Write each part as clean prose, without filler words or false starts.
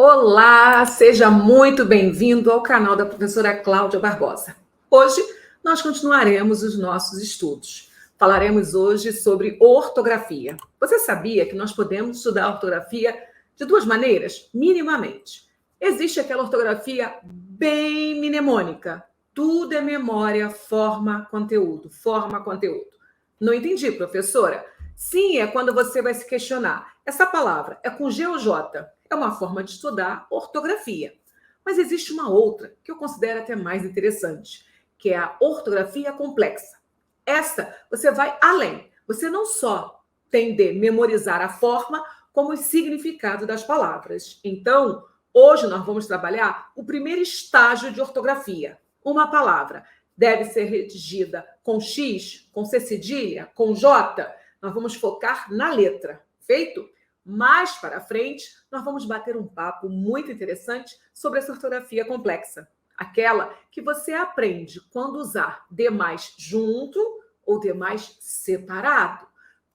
Olá, seja muito bem-vindo ao canal da professora Cláudia Barbosa. Hoje nós continuaremos os nossos estudos. Falaremos hoje sobre ortografia. Você sabia que nós podemos estudar ortografia de duas maneiras, minimamente? Existe aquela ortografia bem mnemônica. Tudo é memória, forma, conteúdo, forma, conteúdo. Não entendi, professora. Sim, é quando você vai se questionar. Essa palavra é com G ou J? É uma forma de estudar ortografia. Mas existe uma outra que eu considero até mais interessante, que é a ortografia complexa. Essa você vai além. Você não só tem de memorizar a forma, como o significado das palavras. Então, hoje nós vamos trabalhar o primeiro estágio de ortografia. Uma palavra deve ser redigida com X, com C cedilha, com J. Nós vamos focar na letra. Feito? Mais para frente, nós vamos bater um papo muito interessante sobre essa ortografia complexa. Aquela que você aprende quando usar demais junto ou demais separado.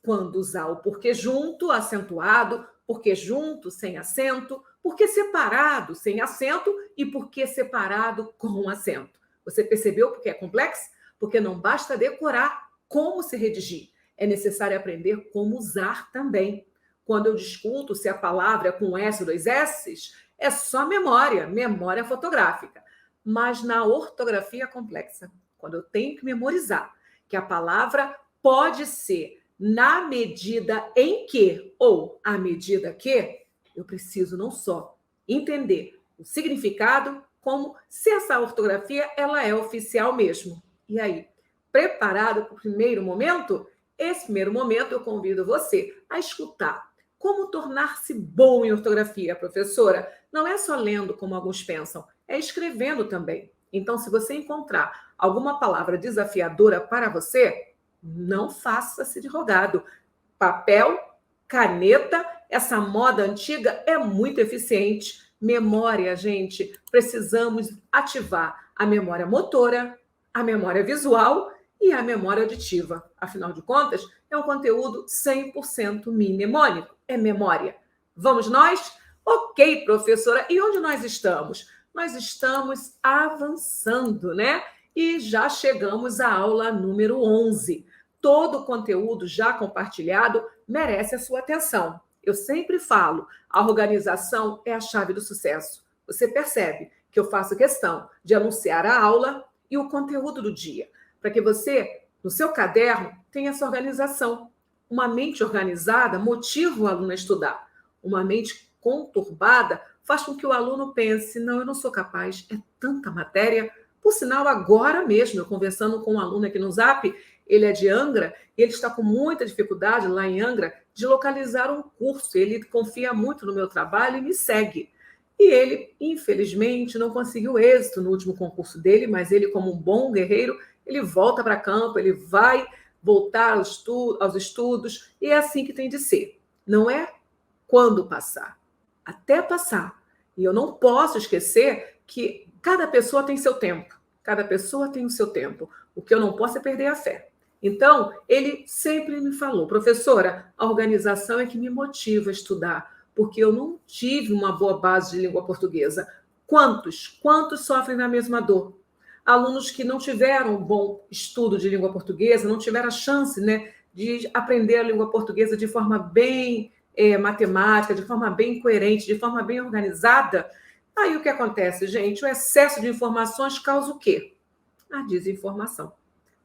Quando usar o porquê junto, acentuado, porquê junto, sem acento, porquê separado, sem acento e porquê separado, com acento. Você percebeu porque é complexo? Porque não basta decorar como se redigir. É necessário aprender como usar também. Quando eu discuto se a palavra é com S ou dois S's, é só memória, memória fotográfica. Mas na ortografia complexa, quando eu tenho que memorizar que a palavra pode ser na medida em que ou à medida que, eu preciso não só entender o significado, como se essa ortografia ela é oficial mesmo. E aí, preparado para o primeiro momento? Esse primeiro momento eu convido você a escutar. Como tornar-se bom em ortografia, professora? Não é só lendo, como alguns pensam, é escrevendo também. Então, se você encontrar alguma palavra desafiadora para você, não faça-se de rogado. Papel, caneta, essa moda antiga é muito eficiente. Memória, gente, precisamos ativar a memória motora, a memória visual e a memória auditiva. Afinal de contas, é um conteúdo 100% mnemônico. É memória. Vamos nós? Ok, professora. E onde nós estamos? Nós estamos avançando, né? E já chegamos à aula número 11. Todo o conteúdo já compartilhado merece a sua atenção. Eu sempre falo, a organização é a chave do sucesso. Você percebe que eu faço questão de anunciar a aula e o conteúdo do dia, para que você, no seu caderno, tenha essa organização. Uma mente organizada motiva o aluno a estudar. Uma mente conturbada faz com que o aluno pense, não, eu não sou capaz, é tanta matéria. Por sinal, agora mesmo, eu conversando com um aluno aqui no Zap, ele é de Angra, e ele está com muita dificuldade lá em Angra de localizar um curso. Ele confia muito no meu trabalho e me segue. E ele, infelizmente, não conseguiu êxito no último concurso dele, mas ele, como um bom guerreiro, ele volta para campo, ele vai voltar aos estudos, e é assim que tem de ser. Não é quando passar, até passar. E eu não posso esquecer que cada pessoa tem seu tempo, cada pessoa tem o seu tempo. O que eu não posso é perder a fé. Então, ele sempre me falou, professora, a organização é que me motiva a estudar, porque eu não tive uma boa base de língua portuguesa. Quantos sofrem da mesma dor? Alunos que não tiveram um bom estudo de língua portuguesa, não tiveram a chance, né, de aprender a língua portuguesa de forma bem matemática, de forma bem coerente, de forma bem organizada. Aí o que acontece, gente? O excesso de informações causa o quê? A desinformação.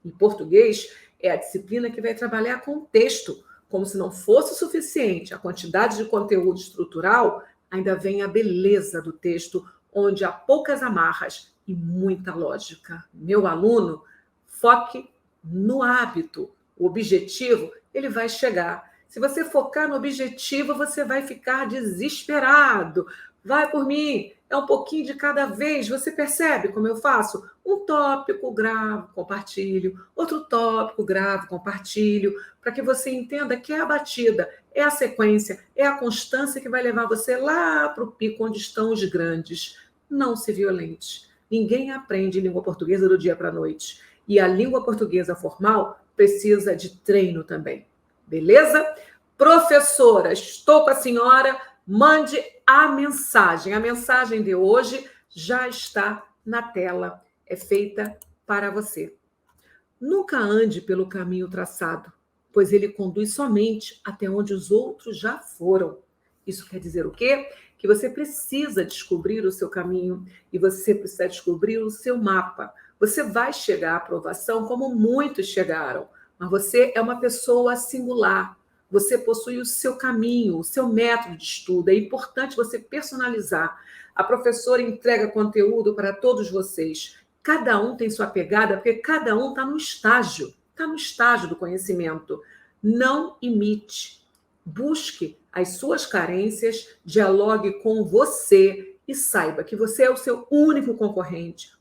Em português, é a disciplina que vai trabalhar com texto. Como se não fosse suficiente a quantidade de conteúdo estrutural, ainda vem a beleza do texto, onde há poucas amarras e muita lógica. Meu aluno, foque no hábito. O objetivo, ele vai chegar. Se você focar no objetivo, você vai ficar desesperado. Vai por mim, é um pouquinho de cada vez. Você percebe como eu faço? Um tópico, gravo, compartilho. Outro tópico, gravo, compartilho. Para que você entenda que é a batida, é a sequência, é a constância que vai levar você lá para o pico onde estão os grandes. Não se violente. Ninguém aprende língua portuguesa do dia para a noite. E a língua portuguesa formal precisa de treino também. Beleza? Professora, estou com a senhora. Mande a mensagem. A mensagem de hoje já está na tela. É feita para você. Nunca ande pelo caminho traçado, pois ele conduz somente até onde os outros já foram. Isso quer dizer o quê? Que você precisa descobrir o seu caminho e você precisa descobrir o seu mapa. Você vai chegar à aprovação como muitos chegaram, mas você é uma pessoa singular. Você possui o seu caminho, o seu método de estudo. É importante você personalizar. A professora entrega conteúdo para todos vocês. Cada um tem sua pegada, porque cada um está no estágio do conhecimento. Não imite. Busque as suas carências, dialogue com você e saiba que você é o seu único concorrente.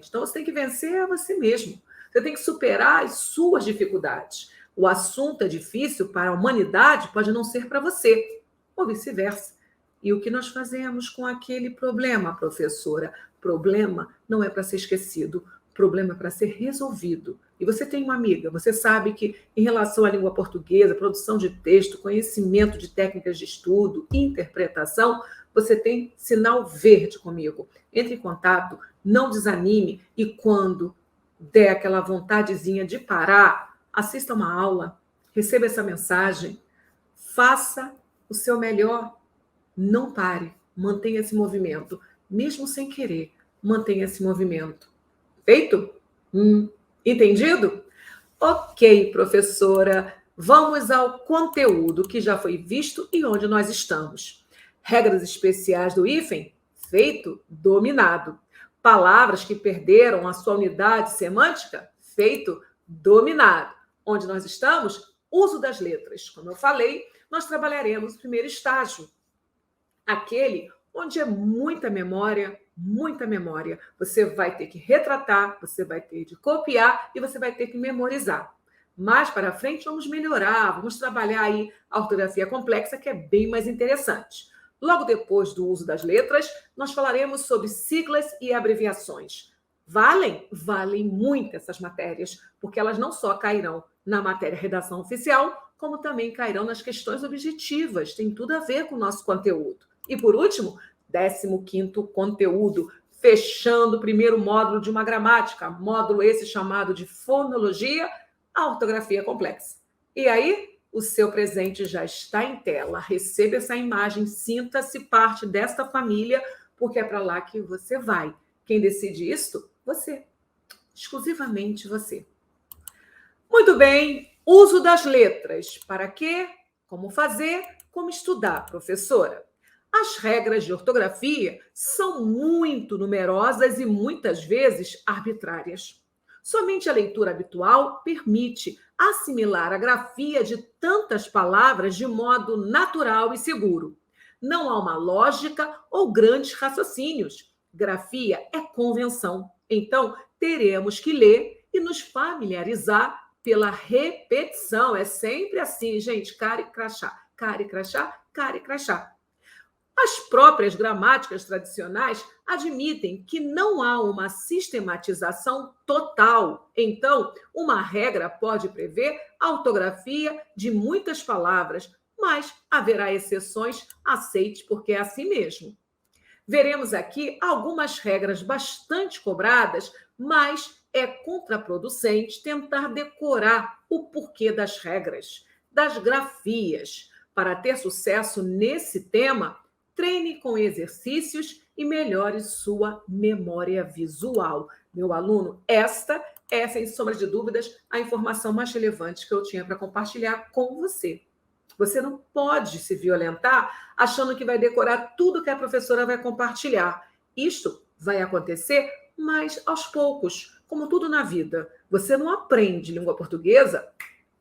Então, você tem que vencer a você mesmo. Você tem que superar as suas dificuldades. O assunto é difícil para a humanidade, pode não ser para você, ou vice-versa. E o que nós fazemos com aquele problema, professora? Problema não é para ser esquecido, problema é para ser resolvido. E você tem uma amiga, você sabe que em relação à língua portuguesa, produção de texto, conhecimento de técnicas de estudo, interpretação, você tem sinal verde comigo. Entre em contato, não desanime e quando der aquela vontadezinha de parar, assista uma aula, receba essa mensagem, faça o seu melhor, não pare, mantenha esse movimento, mesmo sem querer, mantenha esse movimento. Feito? Entendido? Ok, professora, vamos ao conteúdo que já foi visto e onde nós estamos. Regras especiais do hífen? Feito, dominado. Palavras que perderam a sua unidade semântica? Feito, dominado. Onde nós estamos? Uso das letras. Como eu falei, nós trabalharemos o primeiro estágio, aquele onde é muita memória. Você vai ter que retratar, você vai ter de copiar e você vai ter que memorizar. Mais para frente, vamos melhorar, vamos trabalhar aí a ortografia complexa, que é bem mais interessante. Logo depois do uso das letras, nós falaremos sobre siglas e abreviações. Valem muito essas matérias, porque elas não só cairão na matéria redação oficial, como também cairão nas questões objetivas, tem tudo a ver com o nosso conteúdo. E por último, 15º conteúdo, fechando o primeiro módulo de uma gramática, módulo esse chamado de fonologia, a ortografia complexa. E aí, o seu presente já está em tela. Receba essa imagem, sinta-se parte desta família, porque é para lá que você vai. Quem decide isso? Você. Exclusivamente você. Muito bem. Uso das letras. Para quê? Como fazer? Como estudar, professora? As regras de ortografia são muito numerosas e muitas vezes arbitrárias. Somente a leitura habitual permite assimilar a grafia de tantas palavras de modo natural e seguro. Não há uma lógica ou grandes raciocínios. Grafia é convenção. Então, teremos que ler e nos familiarizar pela repetição. É sempre assim, gente. Cara e crachá, cara e crachá, cara e crachá. As próprias gramáticas tradicionais admitem que não há uma sistematização total. Então, uma regra pode prever a ortografia de muitas palavras, mas haverá exceções, aceite, porque é assim mesmo. Veremos aqui algumas regras bastante cobradas, mas é contraproducente tentar decorar o porquê das regras, das grafias. Para ter sucesso nesse tema, treine com exercícios e melhore sua memória visual. Meu aluno, esta é, sem sombra de dúvidas, a informação mais relevante que eu tinha para compartilhar com você. Você não pode se violentar achando que vai decorar tudo que a professora vai compartilhar. Isto vai acontecer, mas aos poucos, como tudo na vida. Você não aprende língua portuguesa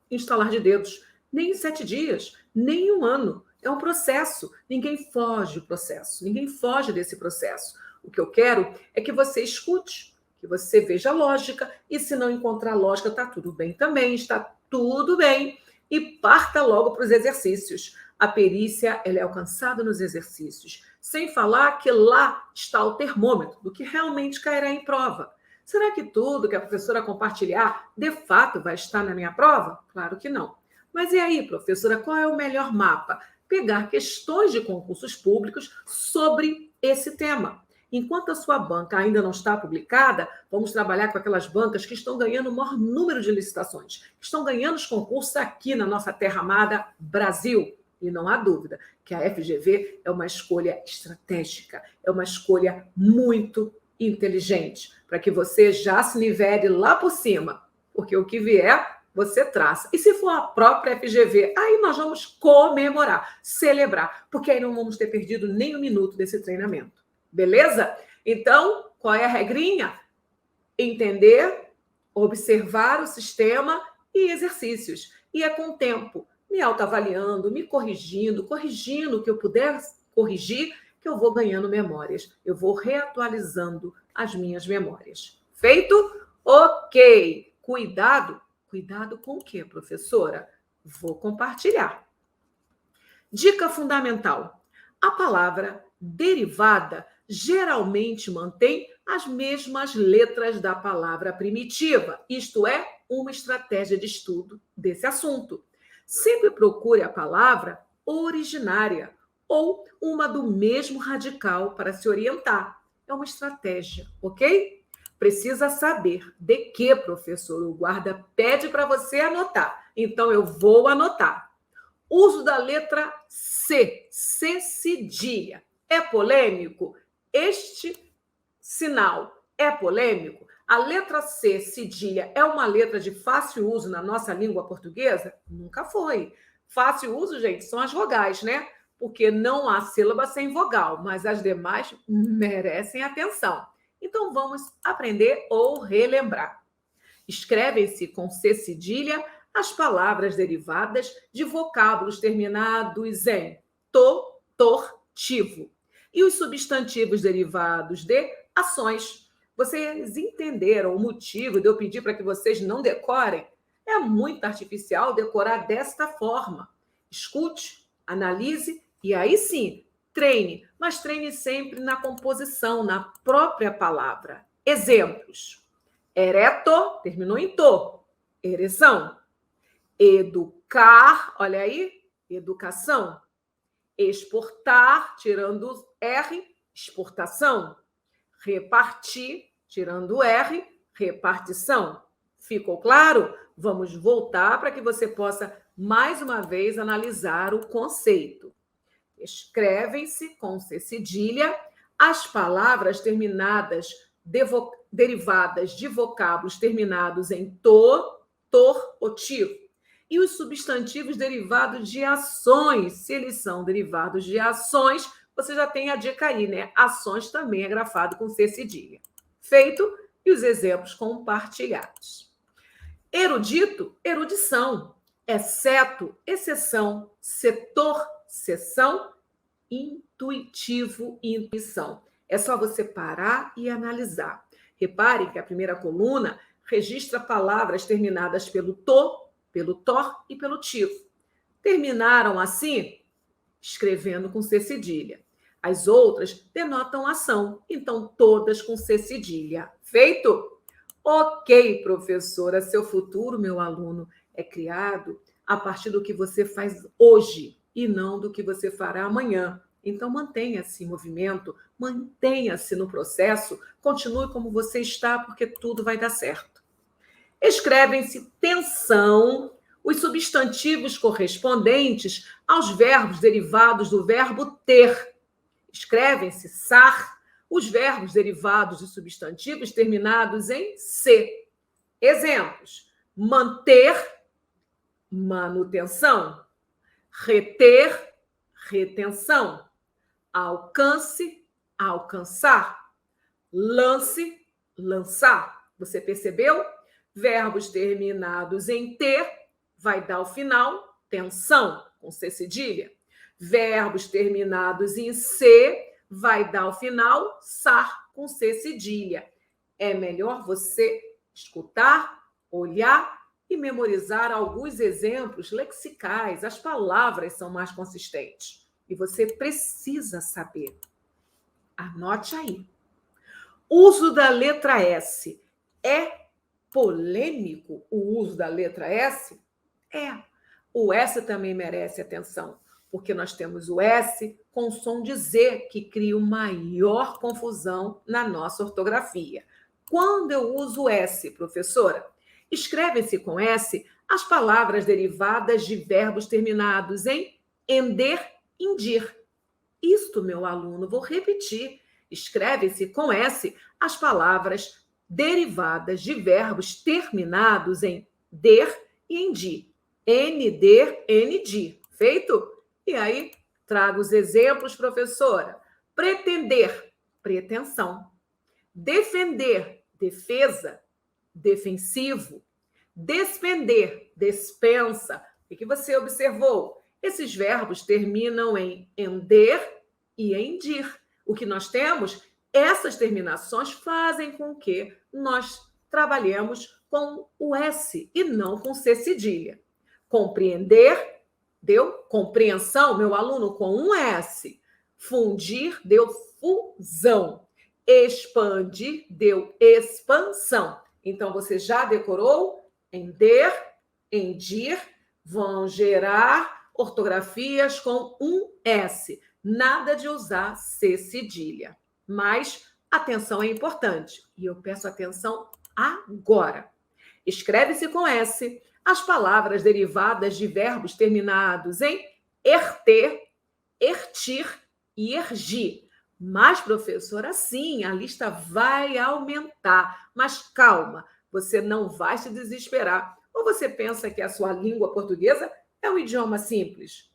em estalar de dedos, nem em 7 dias, nem em 1 ano. É um processo. Ninguém foge do processo. Ninguém foge desse processo. O que eu quero é que você escute, que você veja a lógica, e se não encontrar lógica, está tudo bem também, está tudo bem. E parta logo para os exercícios. A perícia ela é alcançada nos exercícios. Sem falar que lá está o termômetro do que realmente cairá em prova. Será que tudo que a professora compartilhar, de fato, vai estar na minha prova? Claro que não. Mas e aí, professora, qual é o melhor mapa? pegar questões de concursos públicos sobre esse tema. Enquanto a sua banca ainda não está publicada, vamos trabalhar com aquelas bancas que estão ganhando o maior número de licitações, que estão ganhando os concursos aqui na nossa terra amada Brasil. E não há dúvida que a FGV é uma escolha estratégica, é uma escolha muito inteligente, para que você já se nivele lá por cima, porque o que vier, você traça. E se for a própria FGV, aí nós vamos comemorar, celebrar, porque aí não vamos ter perdido nem um minuto desse treinamento. Beleza? Então, qual é a regrinha? Entender, observar o sistema e exercícios. E é com o tempo, me autoavaliando, me corrigindo o que eu puder corrigir, que eu vou ganhando memórias. Eu vou reatualizando as minhas memórias. Feito? Ok. Cuidado. Cuidado com o quê, professora? Vou compartilhar. Dica fundamental. A palavra derivada geralmente mantém as mesmas letras da palavra primitiva. Isto é, uma estratégia de estudo desse assunto. Sempre procure a palavra originária ou uma do mesmo radical para se orientar. É uma estratégia, ok? Precisa saber de que, professor? O guarda pede para você anotar. Então, eu vou anotar. Uso da letra C, C cedilha. É polêmico? Este sinal é polêmico? A letra C, cedilha, é uma letra de fácil uso na nossa língua portuguesa? Nunca foi. Fácil uso, gente, são as vogais, né? Porque não há sílaba sem vogal, mas as demais merecem atenção. Então, vamos aprender ou relembrar. Escrevem-se com C cedilha as palavras derivadas de vocábulos terminados em to, tor, tivo. E os substantivos derivados de ações. Vocês entenderam o motivo de eu pedir para que vocês não decorem? É muito artificial decorar desta forma. Escute, analise e aí sim, treine. Mas treine sempre na composição, na própria palavra. Exemplos. Ereto, terminou em to. Ereção. Educar, olha aí, educação. Exportar, tirando R, exportação. Repartir, tirando R, repartição. Ficou claro? Vamos voltar para que você possa, mais uma vez, analisar o conceito. Escrevem-se com C cedilha as palavras derivadas de vocábulos terminados em to, tor ou tivo. E os substantivos derivados de ações, se eles são derivados de ações, você já tem a dica aí, né? Ações também é grafado com C cedilha. Feito? E os exemplos compartilhados. Erudito, erudição. Exceto, exceção. Setor, seção. Intuitivo, intuição. É só você parar e analisar. Repare que a primeira coluna registra palavras terminadas pelo to, pelo tor e pelo tivo. Terminaram assim, escrevendo com C cedilha. As outras denotam ação, então todas com C cedilha. Feito? Ok, professora, seu futuro, meu aluno, é criado a partir do que você faz hoje e não do que você fará amanhã. Então, mantenha-se em movimento, mantenha-se no processo, continue como você está, porque tudo vai dar certo. Escrevem-se tensão os substantivos correspondentes aos verbos derivados do verbo ter. Escrevem-se sar os verbos derivados de substantivos terminados em C. Exemplos: manter, manutenção. Reter, retenção. Alcance, alcançar. Lance, lançar. Você percebeu? Verbos terminados em ter vai dar o final, tensão, com C cedilha. Verbos terminados em C vai dar o final, sar, com C cedilha. É melhor você escutar, olhar e memorizar alguns exemplos lexicais. As palavras são mais consistentes. E você precisa saber. Anote aí. Uso da letra S. É polêmico o uso da letra S? É. O S também merece atenção. porque nós temos o S com som de Z, que cria maior confusão na nossa ortografia. Quando eu uso o S, professora, escreve-se com S as palavras derivadas de verbos terminados em ender, indir. Isto, meu aluno, vou repetir. Escreve-se com S as palavras derivadas de verbos terminados em der e em di. Nder, nd. Feito? E aí, trago os exemplos, professora. Pretender, pretensão. Defender, defesa. Defensivo. Despender, despensa. O que você observou? Esses verbos terminam em ender e em dir. O que nós temos, essas terminações fazem com que nós trabalhemos com o S e não com C cedilha. Compreender, deu compreensão, meu aluno, com um S. Fundir, deu fusão. Expandir, deu expansão. Então, você já decorou? Ender, endir, vão gerar ortografias com um S. Nada de usar C cedilha. Mas atenção é importante. E eu peço atenção agora. Escreve-se com S as palavras derivadas de verbos terminados em erter, ertir e ergir. Mas, professora, sim, a lista vai aumentar. Mas calma, você não vai se desesperar. Ou você pensa que a sua língua portuguesa é um idioma simples?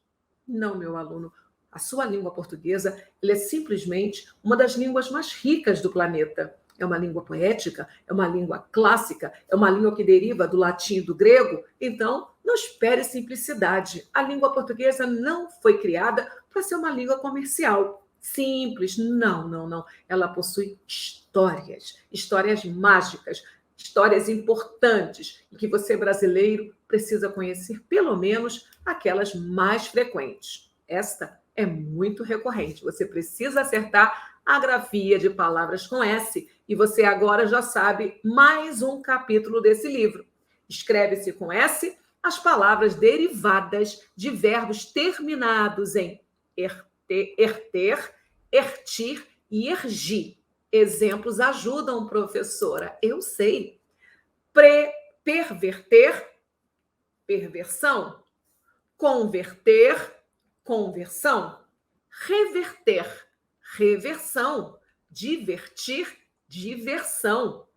Não, meu aluno. A sua língua portuguesa ela é simplesmente uma das línguas mais ricas do planeta. É uma língua poética, é uma língua clássica, é uma língua que deriva do latim e do grego. Então, não espere simplicidade. A língua portuguesa não foi criada para ser uma língua comercial. Simples. Não, não, não. Ela possui histórias, histórias mágicas, histórias importantes e que você, brasileiro, precisa conhecer pelo menos aquelas mais frequentes. Esta é muito recorrente. Você precisa acertar a grafia de palavras com S e você agora já sabe mais um capítulo desse livro. Escreve-se com S as palavras derivadas de verbos terminados em erter, ertir e ergir. Exemplos ajudam, professora. Eu sei. Perverter, perversão. Converter, conversão. Reverter, reversão. Divertir, diversão.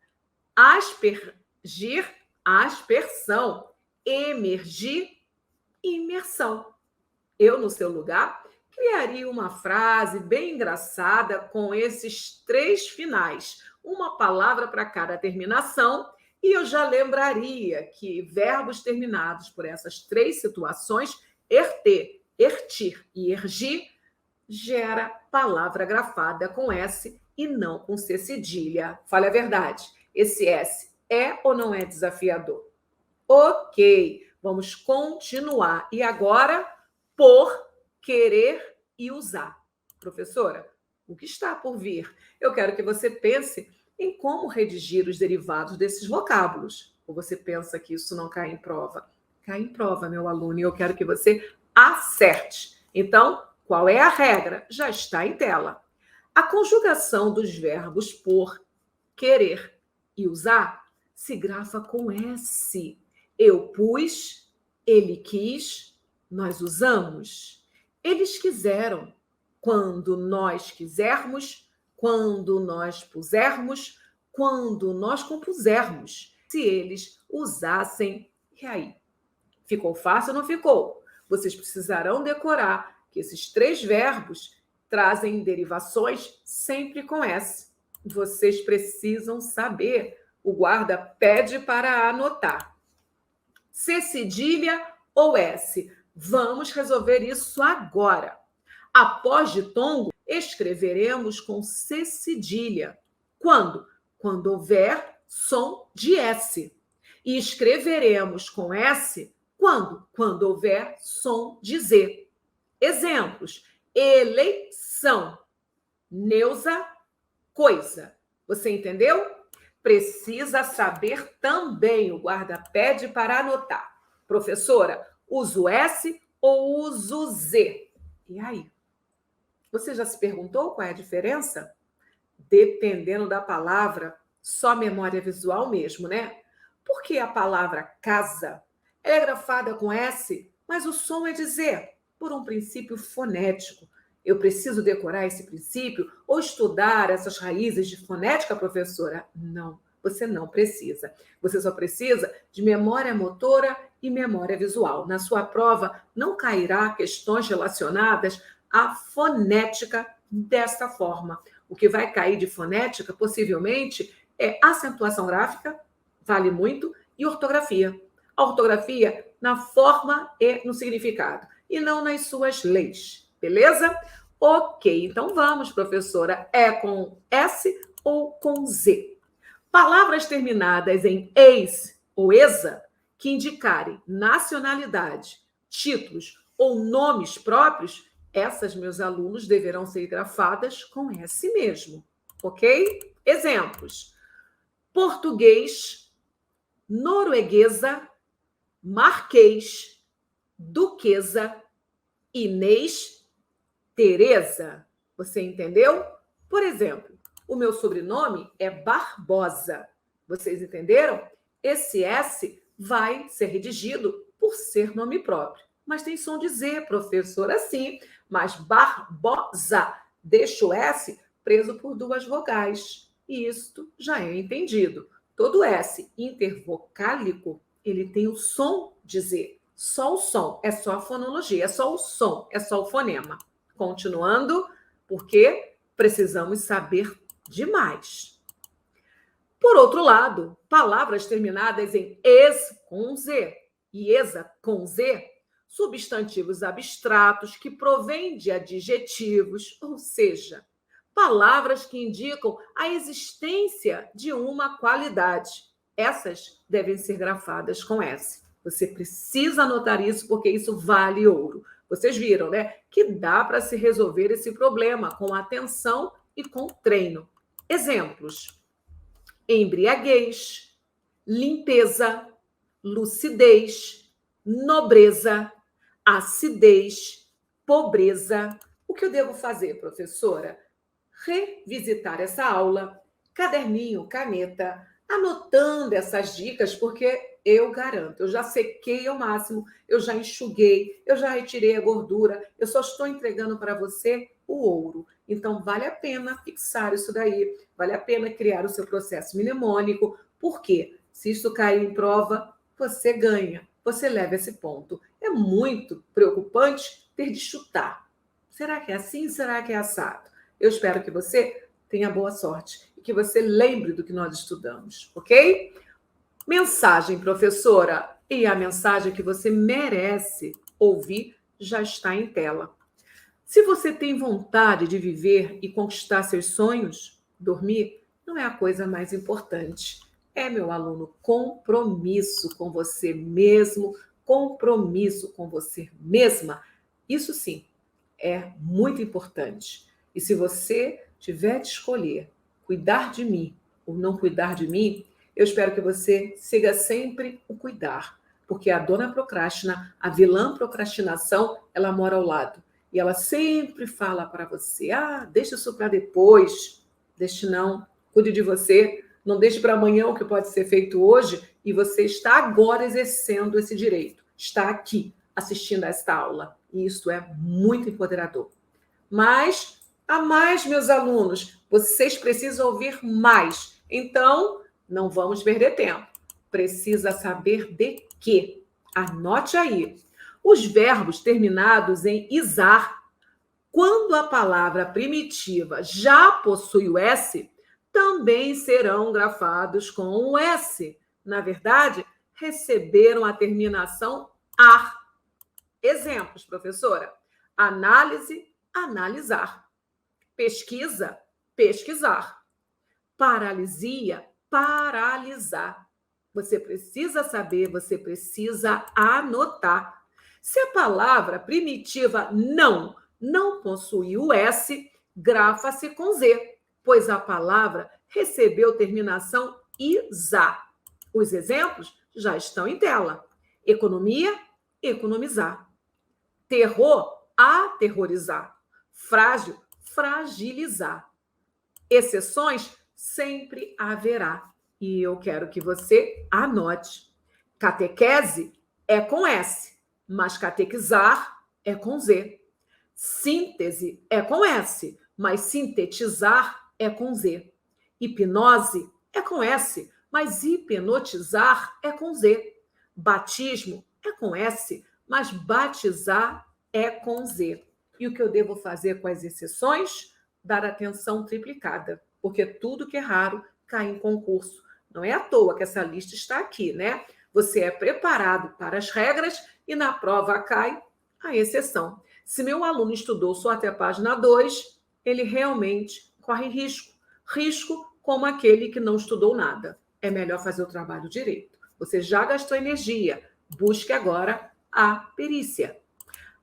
Aspergir, aspersão. Emergir, imersão. Eu, no seu lugar, criaria uma frase bem engraçada com esses 3 finais. Uma palavra para cada terminação. E eu já lembraria que verbos terminados por essas 3 situações, erter, ertir e ergir, gera palavra grafada com S e não com C cedilha. Fale a verdade. Esse S é ou não é desafiador? Ok, vamos continuar. E agora, por, querer e usar. Professora, o que está por vir? Eu quero que você pense em como redigir os derivados desses vocábulos. Ou você pensa que isso não cai em prova? Cai em prova, meu aluno, e eu quero que você acerte. Então, qual é a regra? Já está em tela. A conjugação dos verbos por, querer e usar se grafa com S. Eu pus, ele quis, nós usamos. Eles quiseram. Quando nós quisermos, quando nós pusermos, quando nós compusermos. Se eles usassem, e aí? Ficou fácil ou não ficou? Vocês precisarão decorar que esses 3 verbos trazem derivações sempre com S. Vocês precisam saber. O guarda pede para anotar. C cedilha ou S? Vamos resolver isso agora. Após ditongo, escreveremos com C cedilha. Quando? Quando houver som de S. E escreveremos com S quando? Quando houver som de Z. Exemplos: eleição, Neuza, coisa. Você entendeu? Precisa saber também, o guarda pede para anotar. Professora, uso S ou uso Z? E aí? Você já se perguntou qual é a diferença? Dependendo da palavra, só memória visual mesmo, né? Porque a palavra casa é grafada com S, mas o som é de Z, por um princípio fonético. Eu preciso decorar esse princípio ou estudar essas raízes de fonética, professora? Não, você não precisa. Você só precisa de memória motora e memória visual. Na sua prova, não cairá questões relacionadas à fonética desta forma. O que vai cair de fonética, possivelmente, é acentuação gráfica, vale muito, e ortografia. A ortografia na forma e no significado, e não nas suas leis, beleza? Ok, então vamos, professora. É com S ou com Z? Palavras terminadas em eis ou exa, que indicarem nacionalidade, títulos ou nomes próprios, essas, meus alunos, deverão ser grafadas com S mesmo, ok? Exemplos: português, norueguesa, marquês, duquesa, Inês, Teresa. Você entendeu? Por exemplo, o meu sobrenome é Barbosa. Vocês entenderam? Esse S vai ser redigido por ser nome próprio. Mas tem som de Z, professora, sim. Mas Barbosa deixa o S preso por duas vogais. E isto já é entendido. Todo S intervocálico, ele tem o som de Z. Só o som, é só a fonologia, é só o som, é só o fonema. Continuando, porque precisamos saber demais. Por outro lado, palavras terminadas em es com Z e esa com Z, substantivos abstratos que provêm de adjetivos, ou seja, palavras que indicam a existência de uma qualidade. Essas devem ser grafadas com S. Você precisa anotar isso porque isso vale ouro. Vocês viram, né? Que dá para se resolver esse problema com atenção e com treino. Exemplos: embriaguez, limpeza, lucidez, nobreza, acidez, pobreza. O que eu devo fazer, professora? Revisitar essa aula, caderninho, caneta, anotando essas dicas, porque eu garanto, eu já sequei ao máximo, eu já enxuguei, eu já retirei a gordura, eu só estou entregando para você o ouro. Então, vale a pena fixar isso daí, vale a pena criar o seu processo mnemônico, porque se isso cair em prova, você ganha, você leva esse ponto. É muito preocupante ter de chutar. Será que é assim? Será que é assado? Eu espero que você tenha boa sorte e que você lembre do que nós estudamos, ok? Mensagem, professora. E a mensagem que você merece ouvir já está em tela. Se você tem vontade de viver e conquistar seus sonhos, dormir não é a coisa mais importante. É, meu aluno, compromisso com você mesmo, compromisso com você mesma. Isso sim, é muito importante. E se você tiver de escolher cuidar de mim ou não cuidar de mim, eu espero que você siga sempre o cuidar, porque a dona procrastina, a vilã procrastinação, ela mora ao lado. E ela sempre fala para você: ah, deixa isso para depois, deixe não, cuide de você, não deixe para amanhã o que pode ser feito hoje, e você está agora exercendo esse direito, está aqui assistindo a esta aula. E isso é muito empoderador. Mas, a mais, meus alunos, vocês precisam ouvir mais. Então, não vamos perder tempo. Precisa saber de quê? Anote aí. Os verbos terminados em izar, quando a palavra primitiva já possui o S, também serão grafados com um S. Na verdade, receberam a terminação ar. Exemplos, professora: análise, analisar. Pesquisa, pesquisar. Paralisia, paralisar. Você precisa saber, você precisa anotar. Se a palavra primitiva não possui o S, grafa-se com Z, pois a palavra recebeu terminação ISA. Os exemplos já estão em tela. Economia, economizar. Terror, aterrorizar. Frágil, fragilizar. Exceções sempre haverá. E eu quero que você anote. Catequese é com S, mas catequizar é com Z. Síntese é com S, mas sintetizar é com Z. Hipnose é com S, mas hipnotizar é com Z. Batismo é com S, mas batizar é com Z. E o que eu devo fazer com as exceções? Dar atenção triplicada, porque tudo que é raro cai em concurso. Não é à toa que essa lista está aqui, né? Você é preparado para as regras e na prova cai a exceção. Se meu aluno estudou só até a página 2, ele realmente corre risco. Risco como aquele que não estudou nada. É melhor fazer o trabalho direito. Você já gastou energia. Busque agora a perícia.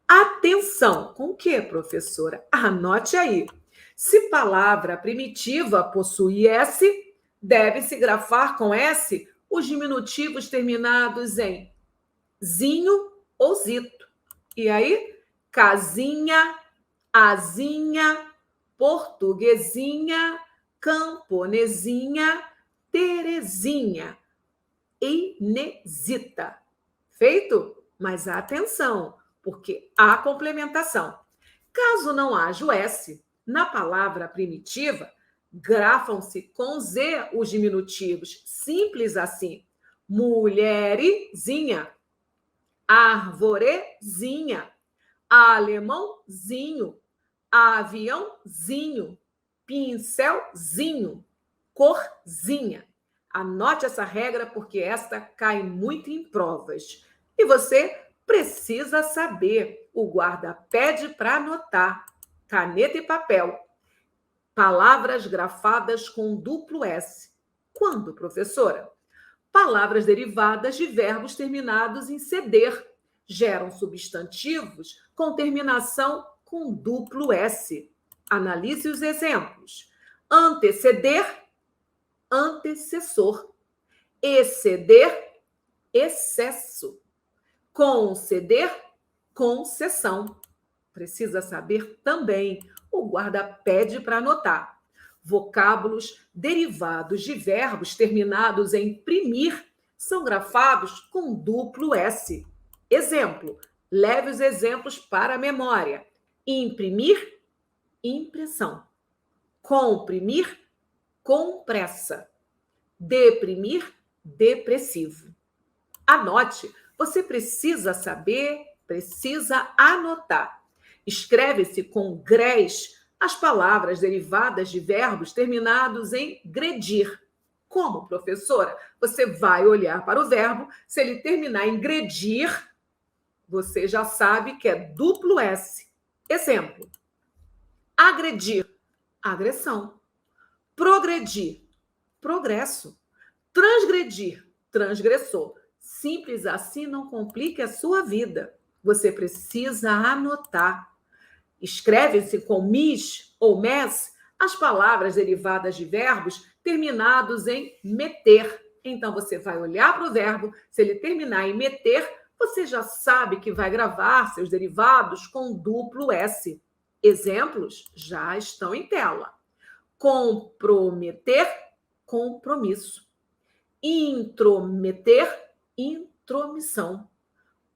Atenção! Com o que, professora? Anote aí. Se palavra primitiva possui S, deve-se grafar com S os diminutivos terminados em zinho ou zito. E aí? Casinha, asinha, portuguesinha, camponesinha, Terezinha, Inesita. Feito? Mas atenção, porque há complementação. Caso não haja o S, na palavra primitiva, grafam-se com Z os diminutivos. Simples assim. Mulherzinha, arvorezinha, alemãozinho, aviãozinho, pincelzinho, corzinha. Anote essa regra porque esta cai muito em provas. E você precisa saber. O guarda pede para anotar. Caneta e papel. Palavras grafadas com duplo S. Quando, professora? Palavras derivadas de verbos terminados em ceder. Geram substantivos com terminação com duplo S. Analise os exemplos. Anteceder, antecessor. Exceder, excesso. Conceder, concessão. Precisa saber também. O guarda pede para anotar. Vocábulos derivados de verbos terminados em primir são grafados com duplo S. Exemplo. Leve os exemplos para a memória. Imprimir, impressão. Comprimir, compressa. Deprimir, depressivo. Anote. Você precisa saber, precisa anotar. Escreve-se com grés as palavras derivadas de verbos terminados em gredir. Como, professora? Você vai olhar para o verbo, se ele terminar em gredir, você já sabe que é duplo S. Exemplo. Agredir, agressão. Progredir, progresso. Transgredir, transgressor. Simples assim, não complique a sua vida. Você precisa anotar. Escreve-se com mis ou mes as palavras derivadas de verbos terminados em meter. Então, você vai olhar para o verbo, se ele terminar em meter, você já sabe que vai gravar seus derivados com duplo S. Exemplos já estão em tela. Comprometer, compromisso. Intrometer, intromissão.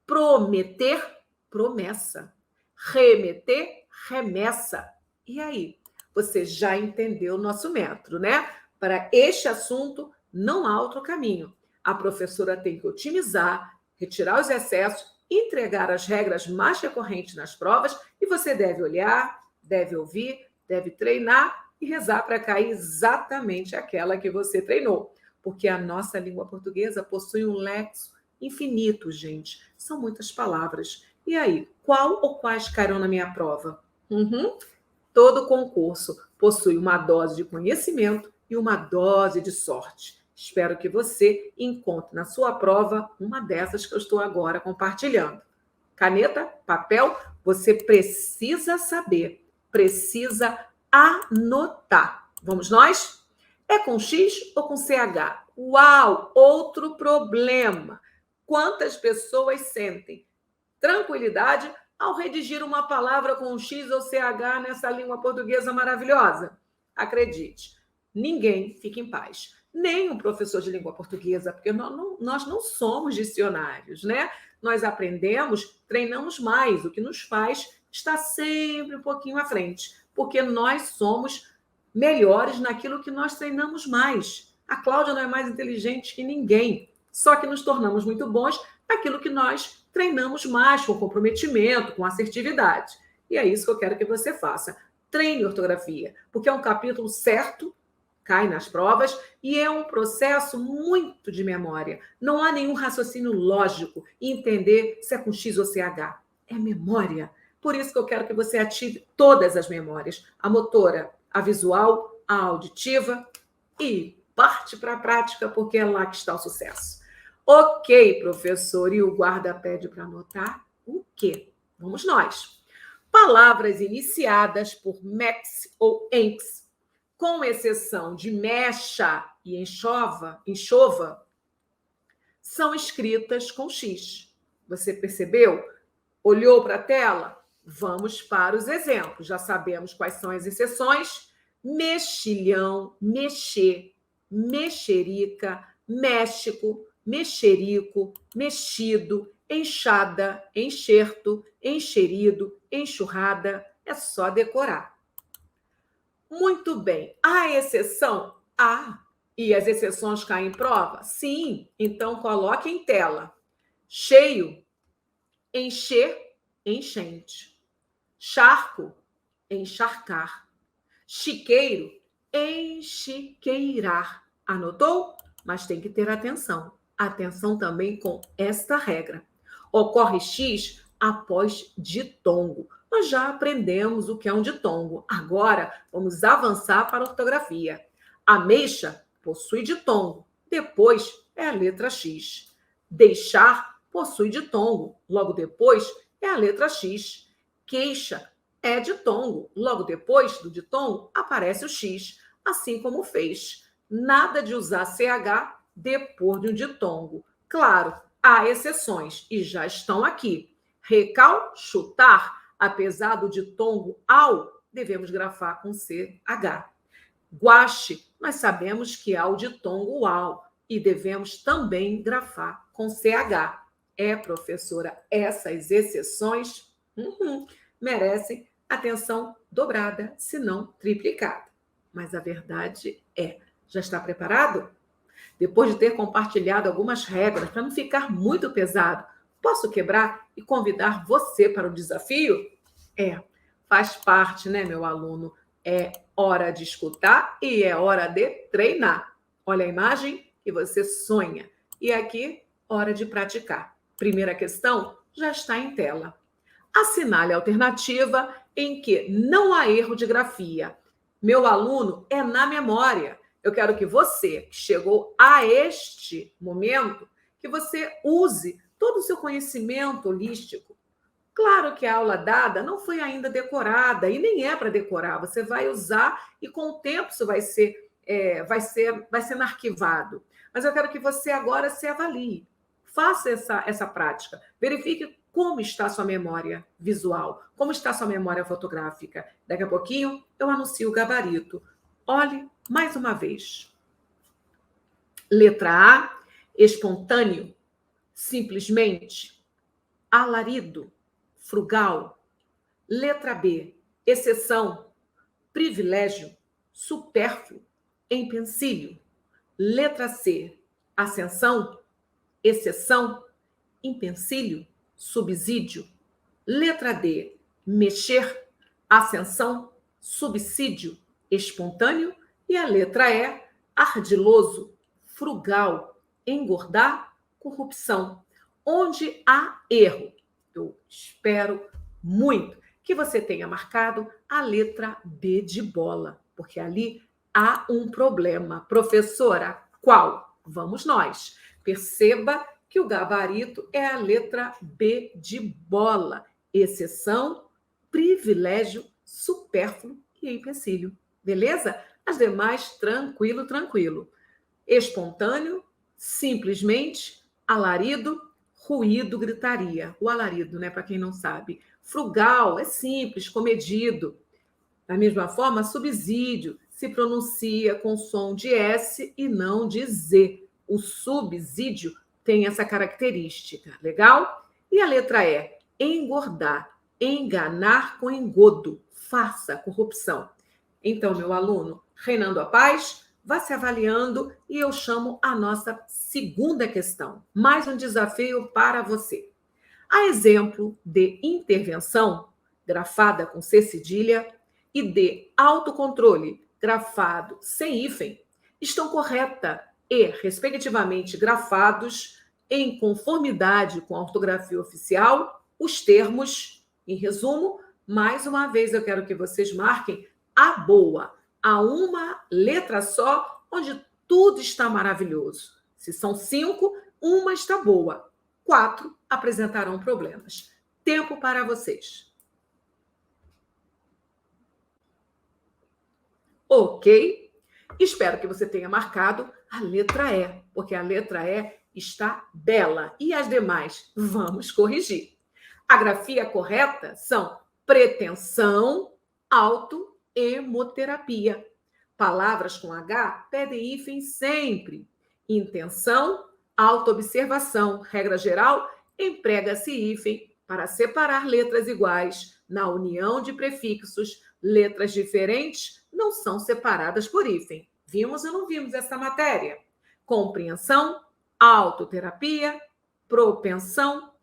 Prometer, promessa. Remeter, remessa. E aí? Você já entendeu o nosso método, né? Para este assunto, não há outro caminho. A professora tem que otimizar, retirar os excessos, entregar as regras mais recorrentes nas provas e você deve olhar, deve ouvir, deve treinar e rezar para cair exatamente aquela que você treinou. Porque a nossa língua portuguesa possui um lexo infinito, gente. São muitas palavras. E aí, qual ou quais cairão na minha prova? Todo concurso possui uma dose de conhecimento e uma dose de sorte. Espero que você encontre na sua prova uma dessas que eu estou agora compartilhando. Caneta, papel, você precisa saber, precisa anotar. Vamos nós? É com X ou com CH? Uau, outro problema. Quantas pessoas sentem tranquilidade ao redigir uma palavra com X ou CH nessa língua portuguesa maravilhosa? Acredite, ninguém fica em paz. Nem um professor de língua portuguesa, porque nós não somos dicionários, né? Nós aprendemos, treinamos mais, o que nos faz estar sempre um pouquinho à frente, porque nós somos melhores naquilo que nós treinamos mais. A Cláudia não é mais inteligente que ninguém, só que nos tornamos muito bons naquilo que nós treinamos mais, com comprometimento, com assertividade. E é isso que eu quero que você faça. Treine ortografia, porque é um capítulo certo, cai nas provas, e é um processo muito de memória. Não há nenhum raciocínio lógico em entender se é com X ou CH. É memória. Por isso que eu quero que você ative todas as memórias. A motora, a visual, a auditiva e parte para a prática, porque é lá que está o sucesso. Ok, professor, e o guarda pede para anotar o quê? Vamos nós. Palavras iniciadas por MEX ou ENX, com exceção de mecha e enxova, são escritas com X. Você percebeu? Olhou para a tela? Vamos para os exemplos. Já sabemos quais são as exceções. Mexilhão, mexer, mexerica, México, mexerico, mexido, enxada, enxerto, enxerido, enxurrada. É só decorar. Muito bem. Há exceção? Há. E as exceções caem em prova? Sim. Então, coloque em tela. Cheio, encher, enchente. Charco, encharcar. Chiqueiro, enchiqueirar. Anotou? Mas tem que ter atenção. Atenção também com esta regra. Ocorre X após ditongo. Nós já aprendemos o que é um ditongo. Agora, vamos avançar para a ortografia. Ameixa possui ditongo. Depois é a letra X. Deixar possui ditongo. Logo depois é a letra X. Queixa é ditongo. Logo depois do ditongo aparece o X. Assim como fez. Nada de usar CH depois de um ditongo. Claro, há exceções e já estão aqui. Recalchutar, apesar do ditongo ao, devemos grafar com CH. Guache, nós sabemos que há o ditongo ao e devemos também grafar com CH. Professora, essas exceções merecem atenção dobrada, se não triplicada. Mas a verdade é, já está preparado? Depois de ter compartilhado algumas regras para não ficar muito pesado, posso quebrar e convidar você para o desafio? Faz parte, né, meu aluno? É hora de escutar e é hora de treinar. Olha a imagem e você sonha. E aqui, hora de praticar. Primeira questão já está em tela. Assinale a alternativa em que não há erro de grafia. Meu aluno, é na memória. Eu quero que você, que chegou a este momento, que você use todo o seu conhecimento holístico. Claro que a aula dada não foi ainda decorada e nem é para decorar. Você vai usar e com o tempo isso vai sendo arquivado. Mas eu quero que você agora se avalie. Faça essa prática. Verifique como está a sua memória visual, como está a sua memória fotográfica. Daqui a pouquinho eu anuncio o gabarito. Olhe mais uma vez. Letra A, espontâneo, simplesmente, alarido, frugal. Letra B, exceção, privilégio, supérfluo, empecilho. Letra C, ascensão, exceção, empecilho, subsídio. Letra D, mexer, ascensão, subsídio, espontâneo. E a letra E, ardiloso, frugal, engordar, corrupção. Onde há erro? Eu espero muito que você tenha marcado a letra B de bola, porque ali há um problema. Professora, qual? Vamos nós. Perceba que o gabarito é a letra B de bola. Exceção, privilégio, supérfluo e empecilho. Beleza? As demais, tranquilo, tranquilo. Espontâneo, simplesmente, alarido, ruído, gritaria. O alarido, né? Para quem não sabe. Frugal é simples, comedido. Da mesma forma, subsídio se pronuncia com som de S e não de Z. O subsídio tem essa característica, legal? E a letra E, engordar, enganar com engodo, farsa, corrupção. Então, meu aluno, reinando a paz, vá se avaliando e eu chamo a nossa segunda questão. Mais um desafio para você. A exemplo de intervenção, grafada com C cedilha, e de autocontrole, grafado sem hífen, estão correta e, respectivamente, grafados em conformidade com a ortografia oficial, os termos, em resumo, mais uma vez eu quero que vocês marquem a boa, a uma letra só, onde tudo está maravilhoso. Se são 5, uma está boa. 4 apresentarão problemas. Tempo para vocês. Ok? Espero que você tenha marcado a letra E, porque a letra E está bela. E as demais? Vamos corrigir. A grafia correta são pretensão, autoemoterapia. Palavras com H pedem hífen sempre. Intenção, autoobservação. Regra geral, emprega-se hífen para separar letras iguais. Na união de prefixos, letras diferentes não são separadas por hífen. Vimos ou não vimos essa matéria? Compreensão, autoterapia, propensão,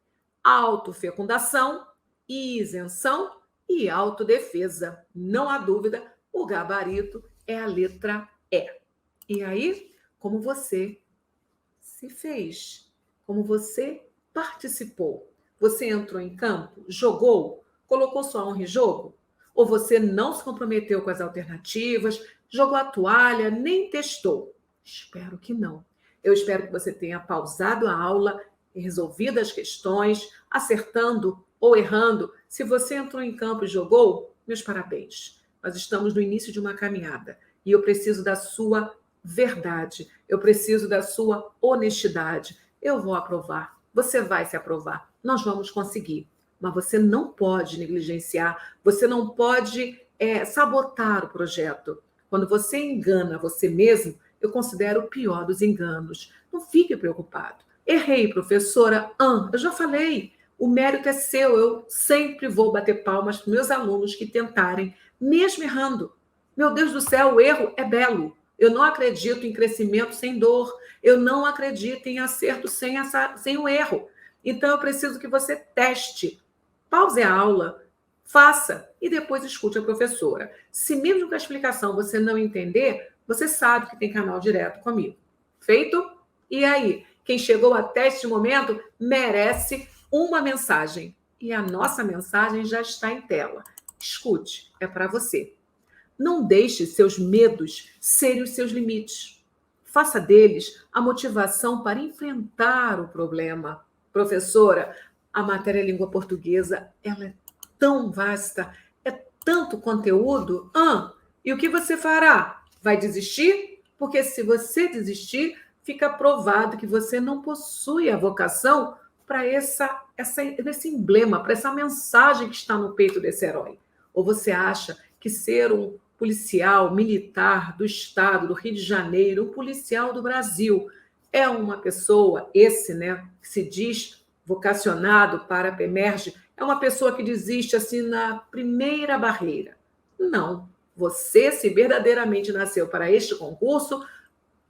autofecundação, isenção e autodefesa. Não há dúvida, o gabarito é a letra E. E aí, como você se fez? Como você participou? Você entrou em campo, jogou, colocou sua honra em jogo? Ou você não se comprometeu com as alternativas, jogou a toalha, nem testou? Espero que não. Eu espero que você tenha pausado a aula e resolvido as questões, acertando ou errando. Se você entrou em campo e jogou, meus parabéns. Nós estamos no início de uma caminhada e eu preciso da sua verdade, eu preciso da sua honestidade. Eu vou aprovar, você vai se aprovar, nós vamos conseguir. Mas você não pode negligenciar, você não pode sabotar o projeto. Quando você engana você mesmo, eu considero o pior dos enganos. Não fique preocupado. Errei, professora. Eu já falei, o mérito é seu. Eu sempre vou bater palmas para meus alunos que tentarem, mesmo errando. Meu Deus do céu, o erro é belo. Eu não acredito em crescimento sem dor. Eu não acredito em acerto sem o erro. Então, eu preciso que você teste. Pause a aula, faça e depois escute a professora. Se mesmo com a explicação você não entender, você sabe que tem canal direto comigo. Feito? E aí? Quem chegou até este momento merece uma mensagem. E a nossa mensagem já está em tela. Escute, é para você. Não deixe seus medos serem os seus limites. Faça deles a motivação para enfrentar o problema. Professora, a matéria língua portuguesa, ela é tão vasta, é tanto conteúdo. E o que você fará? Vai desistir? Porque se você desistir, fica provado que você não possui a vocação para esse emblema, para essa mensagem que está no peito desse herói. Ou você acha que ser um policial militar do estado do Rio de Janeiro, um policial do Brasil, é uma pessoa, que se diz vocacionado para a PEMERGE, é uma pessoa que desiste assim na primeira barreira. Não. Você, se verdadeiramente nasceu para este concurso,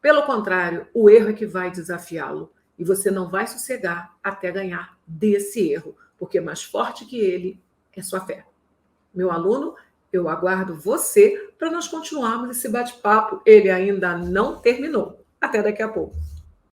pelo contrário, o erro é que vai desafiá-lo. E você não vai sossegar até ganhar desse erro, porque mais forte que ele é sua fé. Meu aluno, eu aguardo você para nós continuarmos esse bate-papo. Ele ainda não terminou. Até daqui a pouco.